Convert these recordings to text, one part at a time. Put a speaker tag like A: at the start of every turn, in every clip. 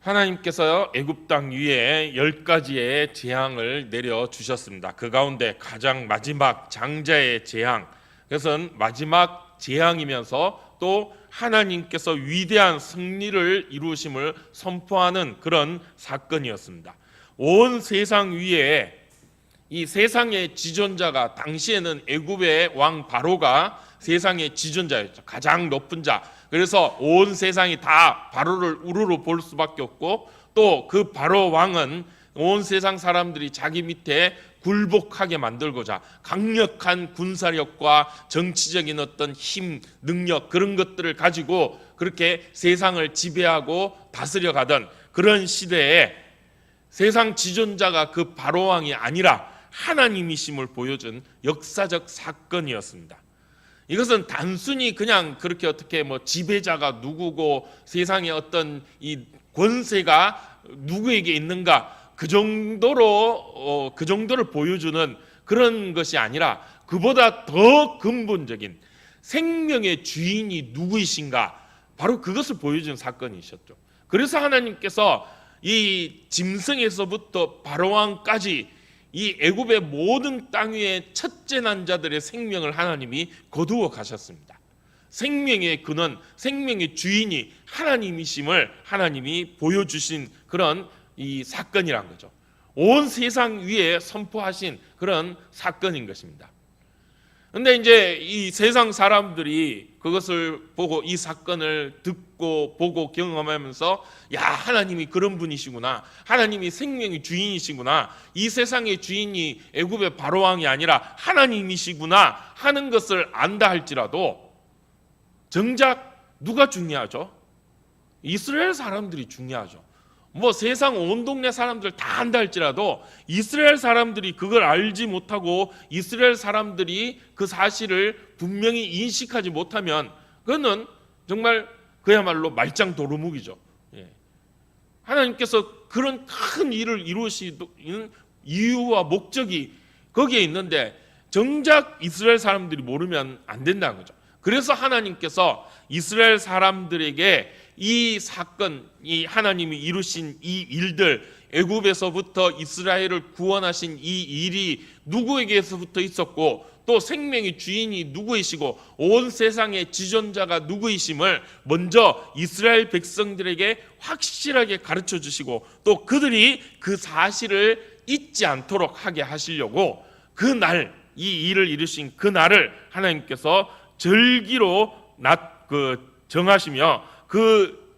A: 하나님께서 애굽 땅 위에 10가지의 재앙을 내려 주셨습니다. 그 가운데 가장 마지막 장자의 재앙, 그것은 마지막 재앙이면서 또 하나님께서 위대한 승리를 이루심을 선포하는 그런 사건이었습니다. 온 세상 위에 이 세상의 지존자가, 당시에는 애굽의 왕 바로가 세상의 지존자였죠. 가장 높은 자. 그래서 온 세상이 다 바로를 우르르 볼 수밖에 없고, 또 그 바로 왕은 온 세상 사람들이 자기 밑에 굴복하게 만들고자 강력한 군사력과 정치적인 어떤 힘, 능력, 그런 것들을 가지고 그렇게 세상을 지배하고 다스려 가던 그런 시대에 세상 지존자가 그 바로 왕이 아니라 하나님이심을 보여준 역사적 사건이었습니다. 이것은 단순히 그냥 그렇게 어떻게 지배자가 누구고 세상의 어떤 이 권세가 누구에게 있는가 그 정도를 보여주는 그런 것이 아니라, 그보다 더 근본적인 생명의 주인이 누구이신가, 바로 그것을 보여준 사건이셨죠. 그래서 하나님께서 이 짐승에서부터 바로왕까지 이 애굽의 모든 땅 위에 첫째 난 자들의 생명을 하나님이 거두어 가셨습니다. 생명의 근원, 생명의 주인이 하나님이심을 하나님이 보여주신 그런 이 사건이란 거죠. 온 세상 위에 선포하신 그런 사건인 것입니다. 그런데 이제 이 세상 사람들이 그것을 보고, 이 사건을 듣고 보고 경험하면서, 야, 하나님이 그런 분이시구나, 하나님이 생명의 주인이시구나, 이 세상의 주인이 애굽의 바로왕이 아니라 하나님이시구나 하는 것을 안다 할지라도, 정작 누가 중요하죠? 이스라엘 사람들이 중요하죠. 세상 온 동네 사람들 다 안다 할지라도 이스라엘 사람들이 그걸 알지 못하고 이스라엘 사람들이 그 사실을 분명히 인식하지 못하면 그거는 정말 그야말로 말짱 도루묵이죠. 하나님께서 그런 큰 일을 이루시는 이유와 목적이 거기에 있는데 정작 이스라엘 사람들이 모르면 안 된다는 거죠. 그래서 하나님께서 이스라엘 사람들에게 이 사건, 이 하나님이 이루신 이 일들, 애굽에서부터 이스라엘을 구원하신 이 일이 누구에게서부터 있었고, 또 생명의 주인이 누구이시고 온 세상의 지존자가 누구이심을 먼저 이스라엘 백성들에게 확실하게 가르쳐 주시고, 또 그들이 그 사실을 잊지 않도록 하게 하시려고 그날, 이 일을 이루신 그날을 하나님께서 절기로 정하시며 그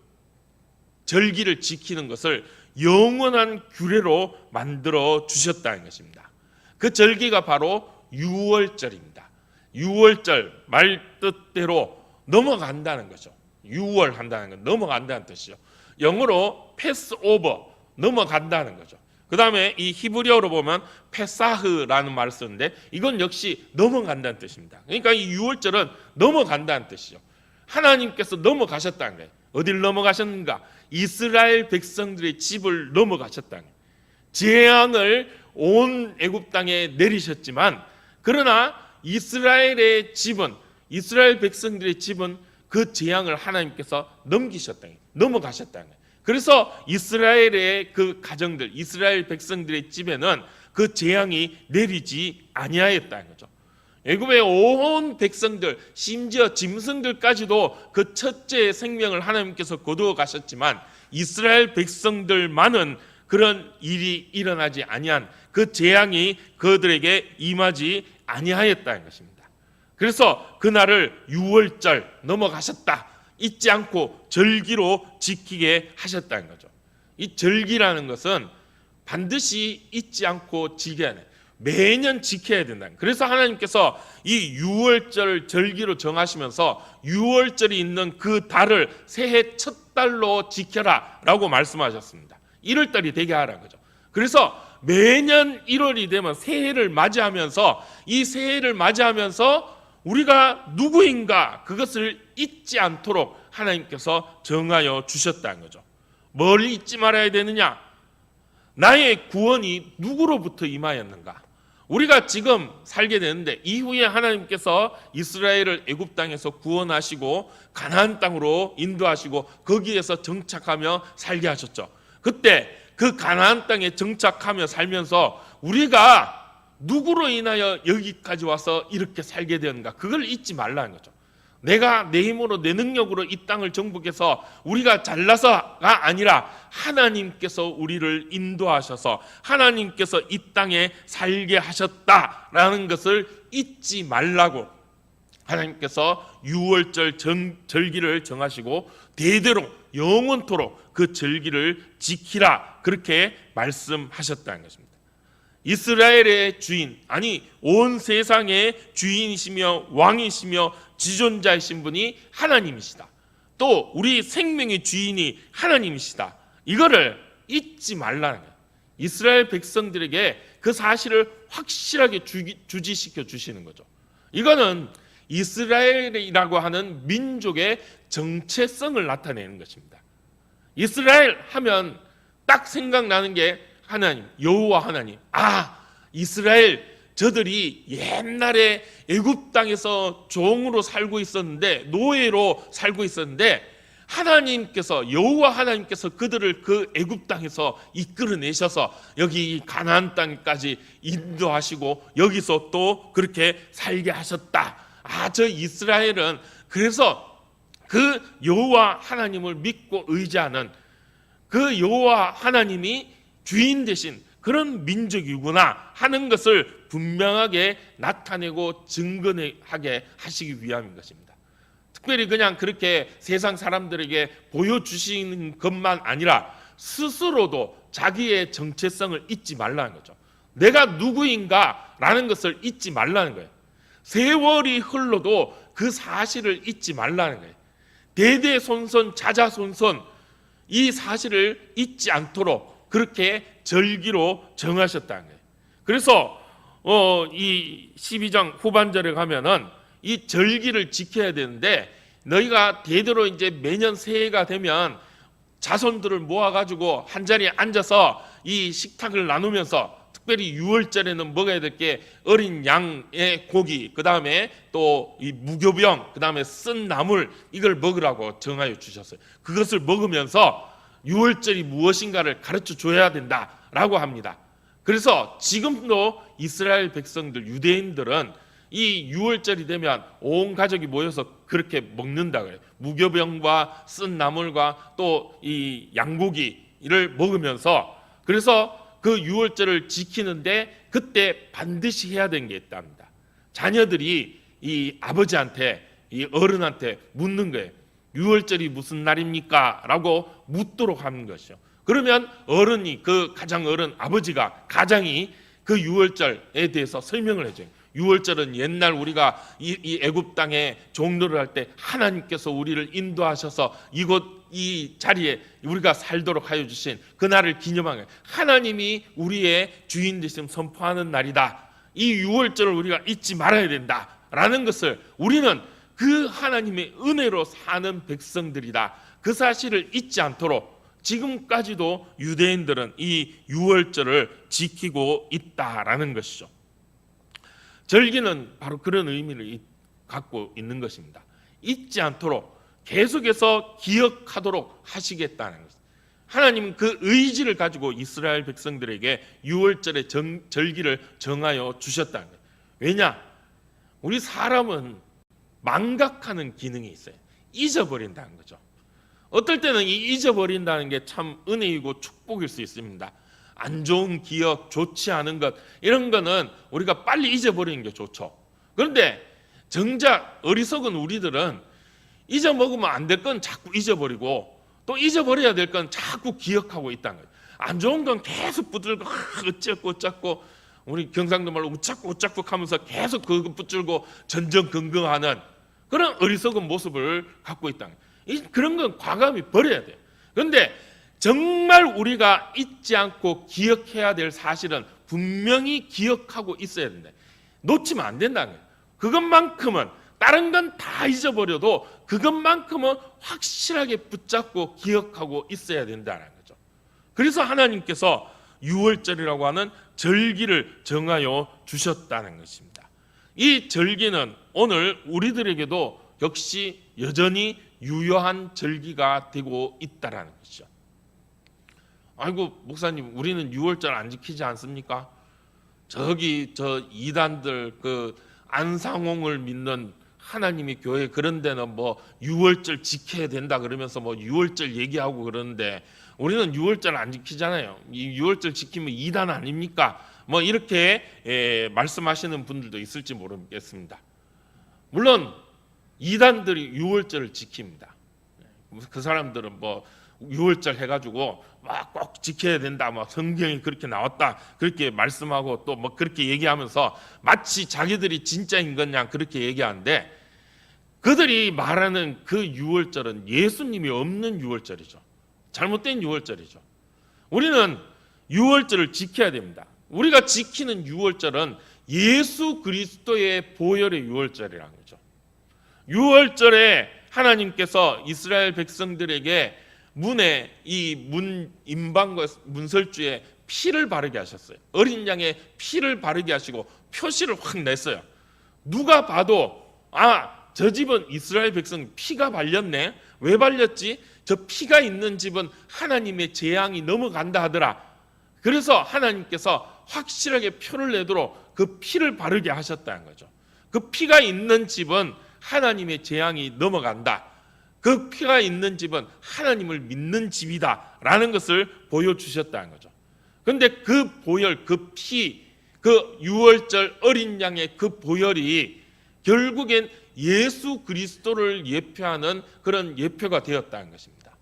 A: 절기를 지키는 것을 영원한 규례로 만들어 주셨다는 것입니다. 그 절기가 바로 유월절입니다. 유월절, 말 뜻대로 넘어간다는 거죠. 유월한다는 건 넘어간다는 뜻이죠. 영어로 패스오버, 넘어간다는 거죠. 그 다음에 이 히브리어로 보면 페사흐라는 말을 쓰는데 이건 역시 넘어간다는 뜻입니다. 그러니까 이 유월절은 넘어간다는 뜻이죠. 하나님께서 넘어가셨다는 거예요. 어딜 넘어가셨는가? 이스라엘 백성들의 집을 넘어가셨다는 거예요. 재앙을 온 애굽 땅에 내리셨지만, 그러나 이스라엘의 집은, 이스라엘 백성들의 집은 그 재앙을 하나님께서 넘기셨다는 거예요. 넘어가셨다는 거예요. 그래서 이스라엘의 그 가정들, 이스라엘 백성들의 집에는 그 재앙이 내리지 아니하였다는 거죠. 애굽의 온 백성들, 심지어 짐승들까지도 그 첫째 생명을 하나님께서 거두어 가셨지만 이스라엘 백성들만은 그런 일이 일어나지 아니한, 그 재앙이 그들에게 임하지 아니하였다는 것입니다. 그래서 그날을 유월절, 넘어가셨다, 잊지 않고 절기로 지키게 하셨다는 거죠. 이 절기라는 것은 반드시 잊지 않고 지켜야 돼. 매년 지켜야 된다. 그래서 하나님께서 이 유월절 절기로 정하시면서 유월절이 있는 그 달을 새해 첫 달로 지켜라 라고 말씀하셨습니다. 1월달이 되게 하라는 거죠. 그래서 매년 1월이 되면 새해를 맞이하면서, 이 새해를 맞이하면서 우리가 누구인가 그것을 잊지 않도록 하나님께서 정하여 주셨다는 거죠. 뭘 잊지 말아야 되느냐? 나의 구원이 누구로부터 임하였는가? 우리가 지금 살게 되는데, 이후에 하나님께서 이스라엘을 애굽 땅에서 구원하시고 가나안 땅으로 인도하시고 거기에서 정착하며 살게 하셨죠. 그때 그 가나안 땅에 정착하며 살면서 우리가 누구로 인하여 여기까지 와서 이렇게 살게 되었는가, 그걸 잊지 말라는 거죠. 내가 내 힘으로 내 능력으로 이 땅을 정복해서 우리가 잘나서가 아니라 하나님께서 우리를 인도하셔서 하나님께서 이 땅에 살게 하셨다라는 것을 잊지 말라고 하나님께서 유월절 절기를 정하시고 대대로 영원토록 그 절기를 지키라, 그렇게 말씀하셨다는 것입니다. 이스라엘의 주인, 아니 온 세상의 주인이시며 왕이시며 지존자이신 분이 하나님이시다. 또 우리 생명의 주인이 하나님이시다. 이거를 잊지 말라는 거예요. 이스라엘 백성들에게 그 사실을 확실하게 주지시켜 주시는 거죠. 이거는 이스라엘이라고 하는 민족의 정체성을 나타내는 것입니다. 이스라엘 하면 딱 생각나는 게 하나님, 여호와 하나님. 이스라엘 저들이 옛날에 애굽 땅에서 종으로 살고 있었는데, 노예로 살고 있었는데 하나님께서, 여호와 하나님께서 그들을 그 애굽 땅에서 이끌어내셔서 여기 가나안 땅까지 인도하시고 여기서 또 그렇게 살게 하셨다. 저 이스라엘은 그래서 그 여호와 하나님을 믿고 의지하는 그 여호와 하나님이 주인 되신 그런 민족이구나 하는 것을 분명하게 나타내고 증거하게 하시기 위함인 것입니다. 특별히 그냥 그렇게 세상 사람들에게 보여주시는 것만 아니라 스스로도 자기의 정체성을 잊지 말라는 거죠. 내가 누구인가 라는 것을 잊지 말라는 거예요. 세월이 흘러도 그 사실을 잊지 말라는 거예요. 대대손손 자자손손 이 사실을 잊지 않도록 그렇게 절기로 정하셨다는 거예요. 그래서 이 12장 후반절에 가면은 이 절기를 지켜야 되는데, 너희가 대대로 이제 매년 새해가 되면 자손들을 모아가지고 한 자리에 앉아서 이 식탁을 나누면서, 특별히 6월절에는 먹어야 될 게 어린 양의 고기, 그 다음에 또 이 무교병, 그 다음에 쓴 나물, 이걸 먹으라고 정하여 주셨어요. 그것을 먹으면서 6월절이 무엇인가를 가르쳐 줘야 된다라고 합니다. 그래서 지금도 이스라엘 백성들, 유대인들은 이 6월절이 되면 온 가족이 모여서 그렇게 먹는다 그래요. 무교병과 쓴 나물과 또 이 양고기를 먹으면서, 그래서 그 6월절을 지키는데 그때 반드시 해야 되는 게 있답니다. 자녀들이 이 아버지한테, 이 어른한테 묻는 거예요. 6월절이 무슨 날입니까? 라고 묻도록 하는 것이죠. 그러면 어른이, 그 가장 어른 아버지가, 가장이 그 6월절에 대해서 설명을 해줘요. 6월절은 옛날 우리가 이 애굽 땅에 종로를 할 때 하나님께서 우리를 인도하셔서 이곳 이 자리에 우리가 살도록 하여 주신 그 날을 기념한 거예요. 하나님이 우리의 주인 되심 선포하는 날이다. 이 6월절을 우리가 잊지 말아야 된다라는 것을, 우리는 그 하나님의 은혜로 사는 백성들이다, 그 사실을 잊지 않도록 지금까지도 유대인들은 이 6월절을 지키고 있다라는 것이죠. 절기는 바로 그런 의미를 갖고 있는 것입니다. 잊지 않도록 계속해서 기억하도록 하시겠다는 것. 하나님은 그 의지를 가지고 이스라엘 백성들에게 6월절의 절기를 정하여 주셨다는 거예요. 왜냐? 우리 사람은 망각하는 기능이 있어요. 잊어버린다는 거죠. 어떨 때는 이 잊어버린다는 게 참 은혜이고 축복일 수 있습니다. 안 좋은 기억, 좋지 않은 것, 이런 거는 우리가 빨리 잊어버리는 게 좋죠. 그런데 정작 어리석은 우리들은 잊어먹으면 안 될 건 자꾸 잊어버리고, 또 잊어버려야 될 건 자꾸 기억하고 있다는 거예요. 안 좋은 건 계속 붙들고 어쩌고 우리 경상도 말로 우짝고 하면서 계속 그거 붙들고 전전긍긍하는 그런 어리석은 모습을 갖고 있다는 거예요. 그런 건 과감히 버려야 돼요. 그런데 정말 우리가 잊지 않고 기억해야 될 사실은 분명히 기억하고 있어야 된다. 놓치면 안 된다는 거예요. 그것만큼은, 다른 건 다 잊어버려도 그것만큼은 확실하게 붙잡고 기억하고 있어야 된다는 거죠. 그래서 하나님께서 6월절이라고 하는 절기를 정하여 주셨다는 것입니다. 이 절기는 오늘 우리들에게도 역시 여전히 유효한 절기가 되고 있다는 것이죠. 아이고 목사님, 우리는 유월절 안 지키지 않습니까? 저기 저 이단들 그 안상홍을 믿는 하나님의 교회 그런 데는 뭐 유월절 지켜야 된다 그러면서 뭐 유월절 얘기하고 그러는데 우리는 유월절 안 지키잖아요. 이 유월절 지키면 이단 아닙니까? 뭐 이렇게 말씀하시는 분들도 있을지 모르겠습니다. 물론 이단들이 유월절을 지킵니다. 그 사람들은 뭐 유월절 해가지고 막 꼭 지켜야 된다, 뭐 성경이 그렇게 나왔다 그렇게 말씀하고 또 뭐 그렇게 얘기하면서 마치 자기들이 진짜인 것냥 그렇게 얘기하는데, 그들이 말하는 그 유월절은 예수님이 없는 유월절이죠. 잘못된 유월절이죠. 우리는 유월절을 지켜야 됩니다. 우리가 지키는 유월절은 예수 그리스도의 보혈의 유월절이라는 거죠. 유월절에 하나님께서 이스라엘 백성들에게 문에 이 임방과 문설주에 피를 바르게 하셨어요. 어린 양의 피를 바르게 하시고 표시를 확 냈어요. 누가 봐도 저 집은 이스라엘 백성 피가 발렸네. 왜 발렸지? 저 피가 있는 집은 하나님의 재앙이 넘어간다 하더라. 그래서 하나님께서 확실하게 표를 내도록 그 피를 바르게 하셨다는 거죠. 그 피가 있는 집은 하나님의 재앙이 넘어간다. 그 피가 있는 집은 하나님을 믿는 집이다라는 것을 보여주셨다는 거죠. 그런데 그 보혈, 그 피, 그 유월절 어린 양의 그 보혈이 결국엔 예수 그리스도를 예표하는 그런 예표가 되었다는 것입니다.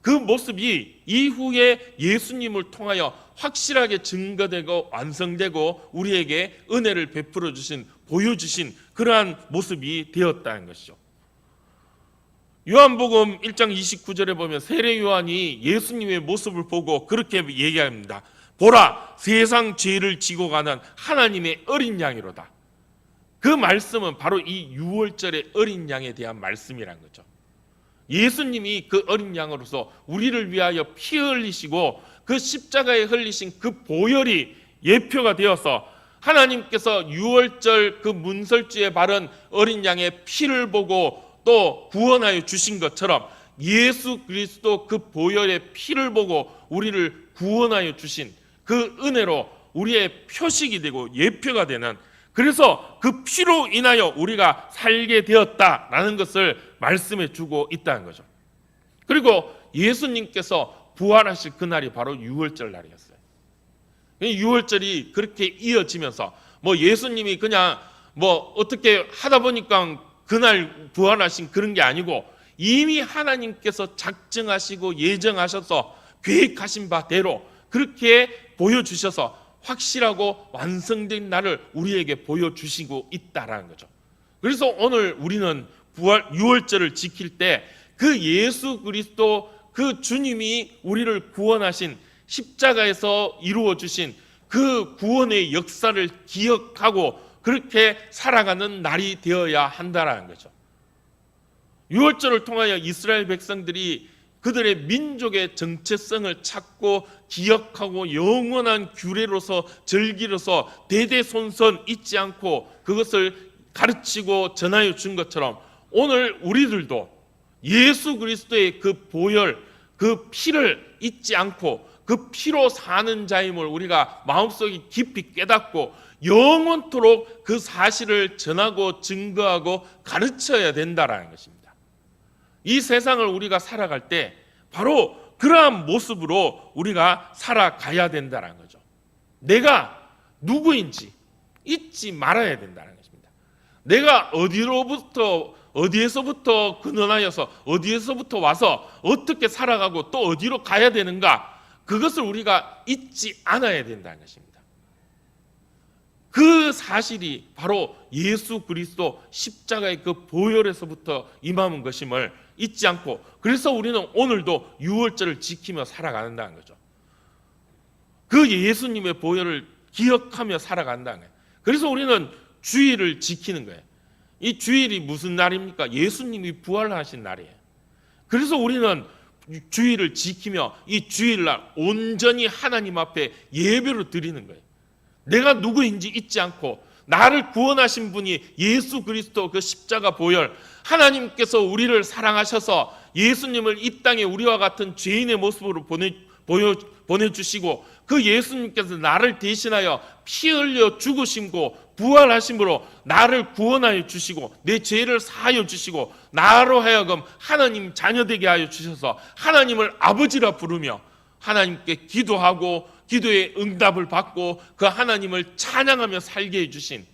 A: 그 모습이 이후에 예수님을 통하여 확실하게 증거되고 완성되고 우리에게 은혜를 베풀어 주신, 보여주신 그러한 모습이 되었다는 것이죠. 요한복음 1장 29절에 보면 세례 요한이 예수님의 모습을 보고 그렇게 얘기합니다. 보라, 세상 죄를 지고 가는 하나님의 어린 양이로다. 그 말씀은 바로 이 유월절의 어린 양에 대한 말씀이란 거죠. 예수님이 그 어린 양으로서 우리를 위하여 피 흘리시고 그 십자가에 흘리신 그 보혈이 예표가 되어서 하나님께서 유월절 그 문설주에 바른 어린 양의 피를 보고 또 구원하여 주신 것처럼 예수 그리스도 그 보혈의 피를 보고 우리를 구원하여 주신 그 은혜로 우리의 표식이 되고 예표가 되는, 그래서 그 피로 인하여 우리가 살게 되었다라는 것을 말씀해 주고 있다는 거죠. 그리고 예수님께서 부활하실 그날이 바로 유월절 날이었어요. 유월절이 그렇게 이어지면서 뭐 예수님이 그냥 뭐 어떻게 하다 보니까 그날 부활하신 그런 게 아니고 이미 하나님께서 작정하시고 예정하셔서 계획하신 바대로 그렇게 보여주셔서 확실하고 완성된 날을 우리에게 보여주시고 있다라는 거죠. 그래서 오늘 우리는 유월절을 지킬 때 그 예수 그리스도 그 주님이 우리를 구원하신 십자가에서 이루어 주신 그 구원의 역사를 기억하고 그렇게 살아가는 날이 되어야 한다라는 거죠. 유월절을 통하여 이스라엘 백성들이 그들의 민족의 정체성을 찾고 기억하고 영원한 규례로서 절기로서 대대손손 잊지 않고 그것을 가르치고 전하여 준 것처럼 오늘 우리들도 예수 그리스도의 그 보혈, 그 피를 잊지 않고 그 피로 사는 자임을 우리가 마음속에 깊이 깨닫고 영원토록 그 사실을 전하고 증거하고 가르쳐야 된다라는 것입니다. 이 세상을 우리가 살아갈 때 바로 그러한 모습으로 우리가 살아가야 된다는 거죠. 내가 누구인지 잊지 말아야 된다는 것입니다. 내가 어디에서부터 근원하여서 어디에서부터 와서 어떻게 살아가고 또 어디로 가야 되는가, 그것을 우리가 잊지 않아야 된다는 것입니다. 그 사실이 바로 예수 그리스도 십자가의 그 보혈에서부터 임하는 것임을 잊지 않고, 그래서 우리는 오늘도 유월절을 지키며 살아간다는 거죠. 그 예수님의 보혈을 기억하며 살아간다는 거예요. 그래서 우리는 주일을 지키는 거예요. 이 주일이 무슨 날입니까? 예수님이 부활하신 날이에요. 그래서 우리는 주일을 지키며 이 주일날 온전히 하나님 앞에 예배를 드리는 거예요. 내가 누구인지 잊지 않고 나를 구원하신 분이 예수 그리스도 그 십자가 보혈, 하나님께서 우리를 사랑하셔서 예수님을 이 땅에 우리와 같은 죄인의 모습으로 보내주시고 그 예수님께서 나를 대신하여 피 흘려 죽으심고 부활하심으로 나를 구원하여 주시고 내 죄를 사하여 주시고 나로 하여금 하나님 자녀되게 하여 주셔서 하나님을 아버지라 부르며 하나님께 기도하고 기도의 응답을 받고 그 하나님을 찬양하며 살게 해주신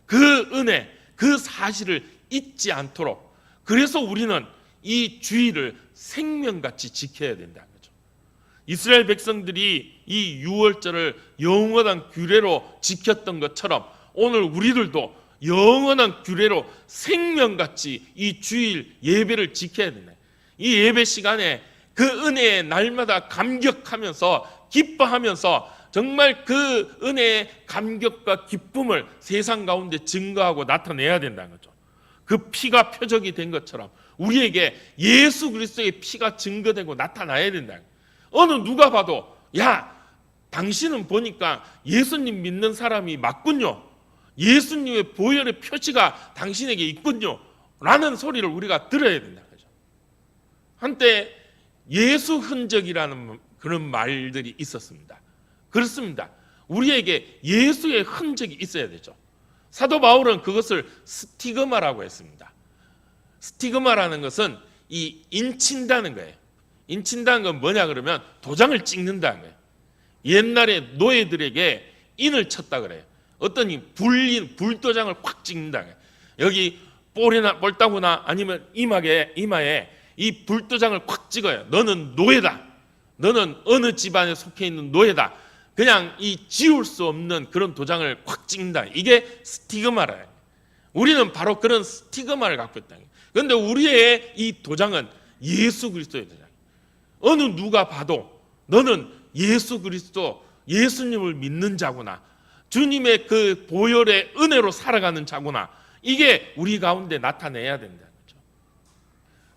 A: 그 은혜, 그 사실을 잊지 않도록, 그래서 우리는 이 주일을 생명같이 지켜야 된다는 거죠. 이스라엘 백성들이 이 유월절을 영원한 규례로 지켰던 것처럼 오늘 우리들도 영원한 규례로 생명같이 이 주일 예배를 지켜야 된다. 이 예배 시간에 그 은혜에 날마다 감격하면서 기뻐하면서 정말 그 은혜의 감격과 기쁨을 세상 가운데 증거하고 나타내야 된다는 거죠. 그 피가 표적이 된 것처럼 우리에게 예수 그리스도의 피가 증거되고 나타나야 된다. 어느 누가 봐도 야, 당신은 보니까 예수님 믿는 사람이 맞군요. 예수님의 보혈의 표시가 당신에게 있군요. 라는 소리를 우리가 들어야 된다는 거죠. 한때 예수 흔적이라는 그런 말들이 있었습니다. 그렇습니다. 우리에게 예수의 흔적이 있어야 되죠. 사도 바울은 그것을 스티그마라고 했습니다. 스티그마라는 것은 이 인친다는 거예요. 인친다는 건 뭐냐 그러면 도장을 찍는다는 거예요. 옛날에 노예들에게 인을 쳤다 그래요. 어떤 불도장을 콱 찍는다 그래요. 여기 볼따구나 아니면 이마에 이 불도장을 콱 찍어요. 너는 노예다. 너는 어느 집안에 속해 있는 노예다. 그냥 이 지울 수 없는 그런 도장을 콱 찍는다. 이게 스티그마라요. 우리는 바로 그런 스티그마를 갖고 있다. 그런데 우리의 이 도장은 예수 그리스도의 도장. 어느 누가 봐도 너는 예수 그리스도, 예수님을 믿는 자구나. 주님의 그 보혈의 은혜로 살아가는 자구나. 이게 우리 가운데 나타내야 된다는 거죠.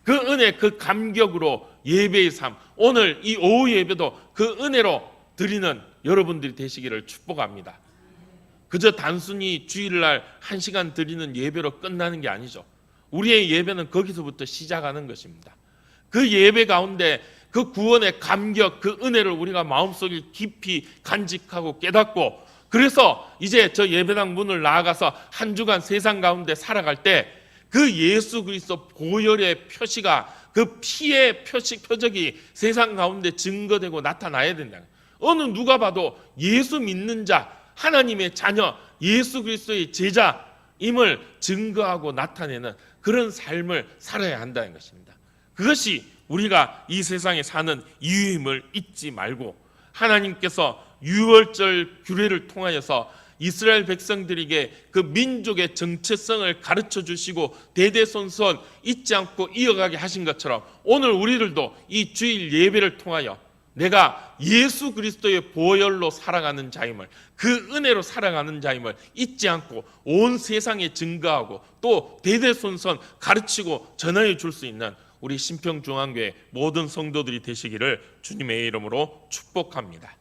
A: 그 은혜, 그 감격으로 예배의 삶, 오늘 이 오후 예배도 그 은혜로 드리는 여러분들이 되시기를 축복합니다. 그저 단순히 주일날 1시간 드리는 예배로 끝나는 게 아니죠. 우리의 예배는 거기서부터 시작하는 것입니다. 그 예배 가운데 그 구원의 감격, 그 은혜를 우리가 마음속에 깊이 간직하고 깨닫고, 그래서 이제 저 예배당 문을 나아가서 한 주간 세상 가운데 살아갈 때 그 예수 그리스도 보혈의 표시가, 그 피의 표적이 세상 가운데 증거되고 나타나야 된다. 어느 누가 봐도 예수 믿는 자, 하나님의 자녀, 예수 그리스도의 제자임을 증거하고 나타내는 그런 삶을 살아야 한다는 것입니다. 그것이 우리가 이 세상에 사는 이유임을 잊지 말고, 하나님께서 유월절 규례를 통하여서 이스라엘 백성들에게 그 민족의 정체성을 가르쳐 주시고 대대손손 잊지 않고 이어가게 하신 것처럼 오늘 우리들도 이 주일 예배를 통하여 내가 예수 그리스도의 보혈로 살아가는 자임을, 그 은혜로 살아가는 자임을 잊지 않고 온 세상에 증거하고 또 대대손손 가르치고 전하여 줄 수 있는 우리 신평중앙교회 모든 성도들이 되시기를 주님의 이름으로 축복합니다.